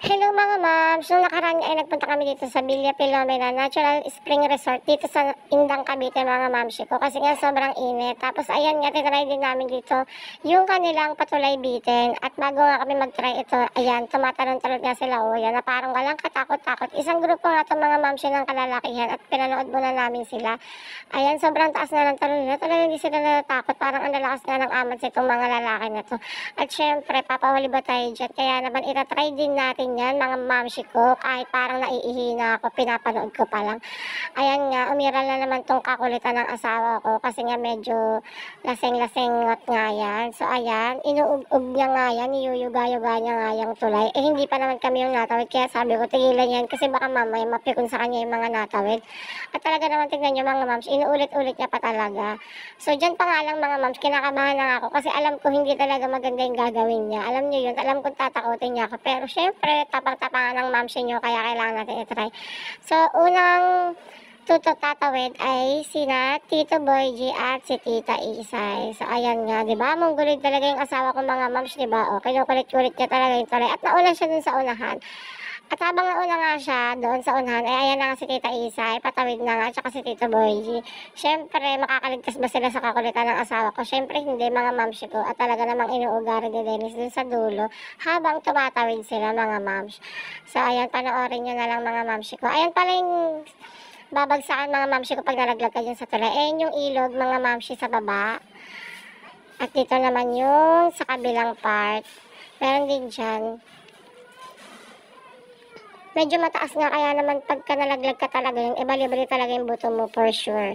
Hello mga ma'ams, nung nakaraan ay nagpunta kami dito sa Villa Filomena Natural Spring Resort dito sa Indang Cavite mga ma'ams ko kasi nga sobrang init. Tapos ayan nga, tinry din namin dito yung kanilang patulay bitin at bago nga kami mag-try ito, ayan, tumatalon-talon nga sila yan na parang walang katakot-takot. Isang grupo nga ito mga ma'ams ng kalalakihan at pinanood muna namin sila. Ayan, sobrang taas na ng talon nila, talagang hindi sila natatakot, parang ang lalakas nga ng amat sa itong mga lalaki na to. At syempre, papahuli ba tayo dyan? Kaya naman itatry din natin yan mga mamsi ko, kahit parang naiihina ako, pinapanood ko pa lang. Ayan nga, umiral na naman tong kakulitan ng asawa ko kasi nga medyo laseng-lasengot nga yan. So ayan, inuug niya nga yan, niyuyuga-yuga niya nga yung tulay. Eh hindi pa naman kami yung natawid, kaya sabi ko tigilan yan kasi baka mamaya mapikon sa kanya yung mga natawid. At talaga naman tignan nyo mga mams, inuulit-ulit niya pa talaga. So dyan pa nga lang mga mams, kinakabahan lang ako kasi alam ko hindi talaga maganda yung gagawin niya. Alam niyo yun, alam kong tatakotin niya ako. Pero syempre, tapang-tapangan ng mamsi nyo, kaya kailangan natin itry. So, unang tatawid ay sina Tito Boy G at si Tita Isay. So, ayan nga, di ba? Mongolid talaga yung asawa ko mga mams, di ba? O, kinukulit-kulit niya talaga yung tulay. At nauna siya dun sa unahan. At habang nauna nga siya doon sa unahan, ay ayan na nga si Tita Isay, patawid na nga, tsaka si Tito Boy G. Siyempre, makakaligtas ba sila sa kakulitan ng asawa ko? Siyempre, hindi mga mams ko. At talaga namang inuugari ni Dennis dun sa dulo habang tumatawid sila mga mams. So, ayan, panoorin nyo na lang mga mams ko. Ayan pala yung babagsakan mga mams ko pag nalaglag ka dyan sa tulay. Ayan yung ilog mga mams sa baba. At dito naman yung sa kabilang part. Meron din dyan. Medyo mataas nga kaya naman pagka nalaglag ka talaga yun, bali-bali talaga yung buto mo for sure.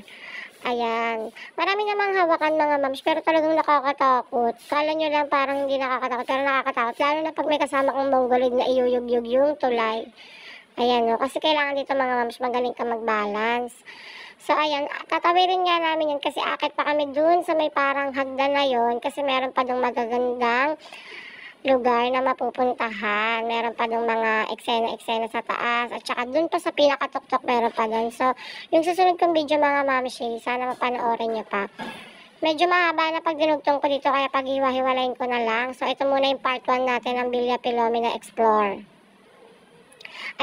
Ayan. Marami namang hawakan mga mams, pero talagang nakakatakot. Kala nyo lang parang hindi nakakatakot, pero nakakatakot. Lalo na pag may kasama kong mongolid na iyuyug-yug yung tulay. Ayan o, kasi kailangan dito mga mams, magaling ka mag-balance. So ayan, tatawirin nga namin yun kasi akit pa kami dun sa may parang hagdan na yun kasi meron pa dong magagandang lugar na mapupuntahan. Meron pa dong mga eksena-eksena sa taas. At saka dun pa sa pinakatuktok meron pa dun. So, yung susunod kong video mga mamshi, sana mapanoorin nyo pa. Medyo mahaba na pag dinugtong ko dito kaya paghiwa-hiwalayin ko na lang. So, ito muna yung part 1 natin ng Villa Filomena Explore.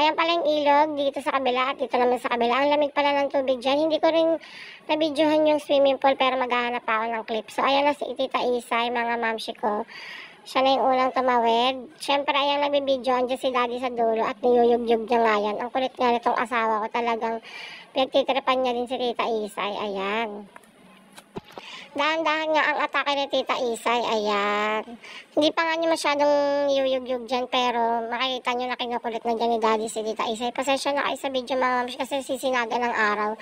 Ayan pala yung ilog dito sa kabila at dito naman sa kabila. Ang lamig pala ng tubig dyan. Hindi ko rin na-videohan yung swimming pool pero maghahanap ako ng clip. So, ayan na si Tita Isay, mga mamshi ko. Siya na yung unang tumawid. Siyempre, ayang nabibidyo, andyan si Daddy sa dulo at niyuyug-yug niya nga yan. Ang kulit nga nitong asawa ko, talagang pinagtitripan niya din si Tita Isay. Ayan. Dahan-dahan nga ang atake ni Tita Isay. Ayan. Hindi pa nga niya masyadong niyuyug-yug dyan, pero makikita niyo na kinukulit na dyan ni Daddy si Tita Isay. Pasensya na kayo sa video mga mams kasi sisinaga ng araw.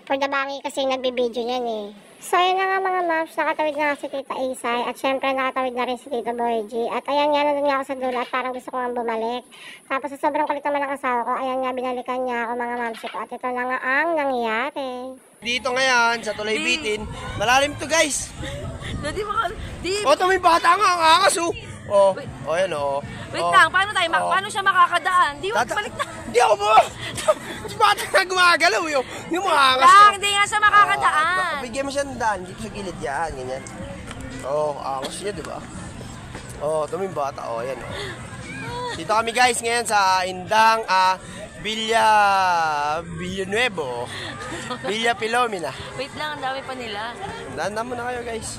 For the bangi kasi nagbibideo niyan eh. So ayan na nga mga maps, nakatawid na nga si Tita Isay at syempre nakatawid na rin si Tito Boy G. At ayan nga, nandun nga ako sa dulo at parang gusto ko nga bumalik. Tapos sa sobrang kulit naman ng asawa ko, ayan nga, binalikan niya ako mga maps ko. At ito na nga ang nangyari. Dito ngayon, sa tulay bitin, malalim to guys. Di, O, ito may bata nga, ang angas oh. O, ayan o. wait lang, paano tayo? Paano siya makakadaan? Di, wag balik na. Di ako po. Si bata nga gumagalaw yun. Yung mga angas Lang, to. hindi nga siya makakadaan. Bigyan mo siya ng daan, dito sa gilid yan, ganyan. O, angas niya, di ba? O, ito may bata, o, ayan o. Dito kami guys ngayon sa Indang, Villanuevo, Villa Filomena. Wait lang, ang dami pa nila. Dahan mo na kayo guys.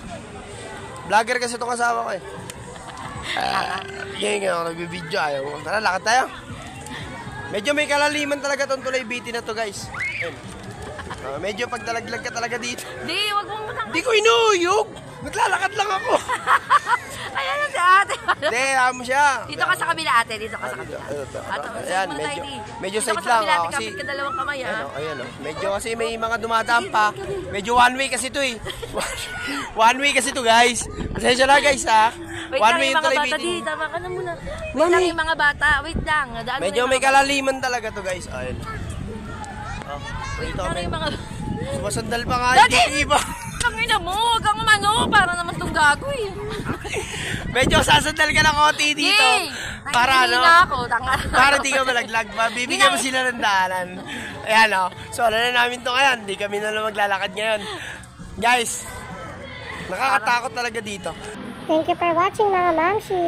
Vlogger kasi itong asawa ko eh. Ngayon ako nagbibideo, ayaw. Tara, lakad tayo. Medyo may kalaliman talaga itong tulay bitin na to guys. Medyo pagdalaglag ka talaga dito. Di, wag mo muna. Di ko inuyog. Naglalakad lang ako. Ayan na si ate. Hindi, mo siya. Dito ka sa kabila ate, dito ka sa kabila. Ayan, medyo side lang. Kasi kapit ka dalawang kamay ha. Ayan o. Medyo kasi may mga dumadaan pa. Medyo one way kasi to eh. One way kasi to guys. Pasensya na guys ha. Wait One lang way yung yung mga tulay bata, bitin. di, tama ka na muna. Wait lang yung mga bata, wait lang. Medyo may kalaliman talaga to guys. Ayan. Wait lang yung mga... Sumasandal pa nga Daddy! yung iba. Tangina mo, huwag kang umano, para naman itong gago eh. Medyo sasandal ka ng konti dito. Para ano? Para di ka malaglag. Bibigyan mo sila ng daanan. Ayan o. So ano na namin to ngayon. Hindi kami na maglalakad ngayon. Guys, nakakatakot talaga dito. Thank you for watching mga mamshi.